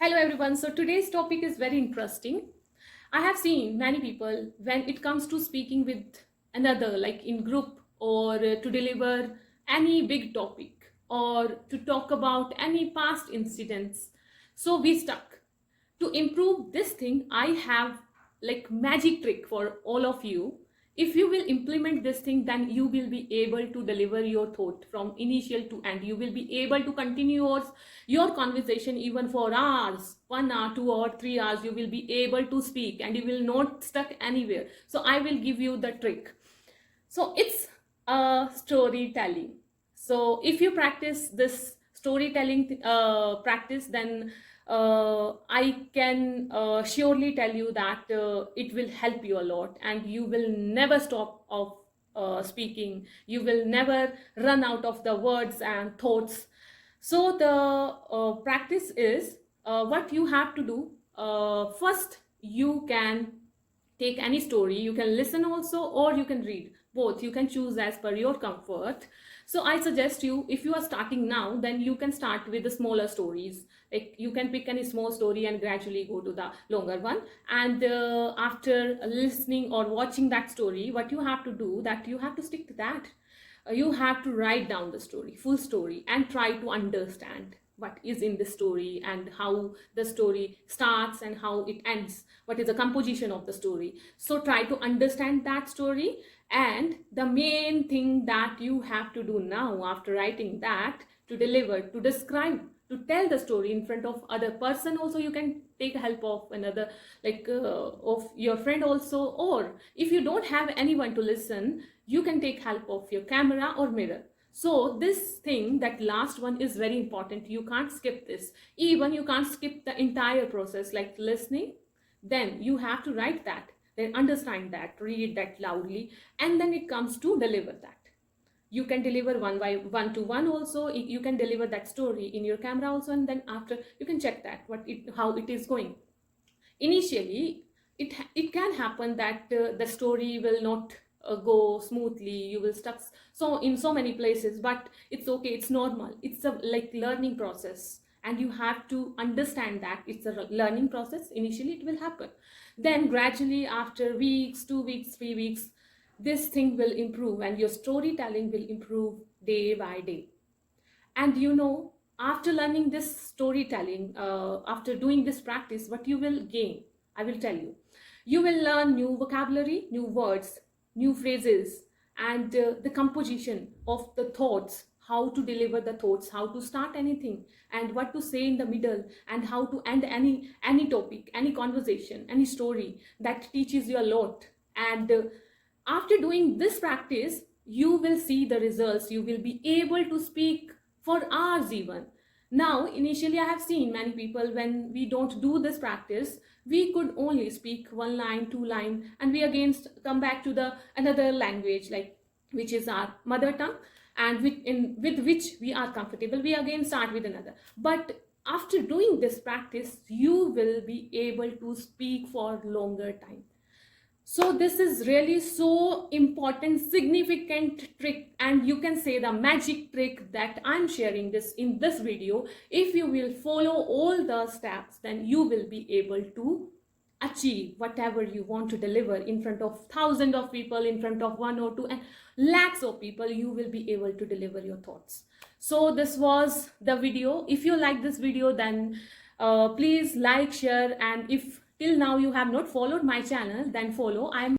Hello everyone. So today's topic is very interesting. I have seen many people when it comes to speaking with another, like in group or to deliver any big topic or to talk about any past incidents. So we stuck. To improve this thing, I have like magic trick for all of you. If you will implement this thing, then you will be able to deliver your thought from initial to end. You will be able to continue your conversation even for hours, 1 hour, 2 hour, 3 hours. You will be able to speak and you will not stuck anywhere. So I will give you the trick. So it's storytelling. So if you practice this storytelling practice, then I can surely tell you that it will help you a lot, and you will never stop of speaking. You will never run out of the words and thoughts. So the practice is what you have to do. First, you can take any story. You can listen also, or you can read. Both you can choose as per your comfort. So I suggest you, if you are starting now, then you can start with the smaller stories. Like you can pick any small story and gradually go to the longer one. And after listening or watching that story, what you have to do, that you have to stick to that. You have to write down the story, full story, and try to understand what is in the story and how the story starts and how it ends, what is the composition of the story. So try to understand that story. And the main thing that you have to do now after writing that, to deliver, to describe, to tell the story in front of other person. Also you can take help of another, like of your friend also, or if you don't have anyone to listen, you can take help of your camera or mirror. So this thing, that last one, is very important. You can't skip this. Even you can't skip the entire process, like listening. Then you have to write that, then understand that, read that loudly, and then it comes to deliver that. You can deliver one by one to one also. You can deliver that story in your camera also, and then after you can check that how it is going. Initially, it can happen that the story will not go smoothly. You will stuck so in so many places, but it's okay, it's normal. It's a like learning process, and you have to understand that it's a learning process. Initially it will happen, then gradually after weeks, 2 weeks, 3 weeks, this thing will improve and your storytelling will improve day by day. And after learning this storytelling, after doing this practice, what you will gain, I will tell you. You will learn new vocabulary, new words, new phrases, and the composition of the thoughts, how to deliver the thoughts, how to start anything, and what to say in the middle, and how to end any topic, any conversation, any story. That teaches you a lot. And after doing this practice, you will see the results. You will be able to speak for hours even. Now, initially, I have seen many people, when we don't do this practice, we could only speak one line, two line, and we again come back to the another language, like which is our mother tongue, and with which we are comfortable. We again start with another. But after doing this practice, you will be able to speak for longer time. So this is really so important, significant trick, and you can say the magic trick that I'm sharing this in this video. If you will follow all the steps, then you will be able to achieve whatever you want to deliver in front of thousands of people, in front of one or two and lakhs of people. You will be able to deliver your thoughts. So this was the video. If you like this video, then please like, share, and if till now you have not followed my channel, then follow. I am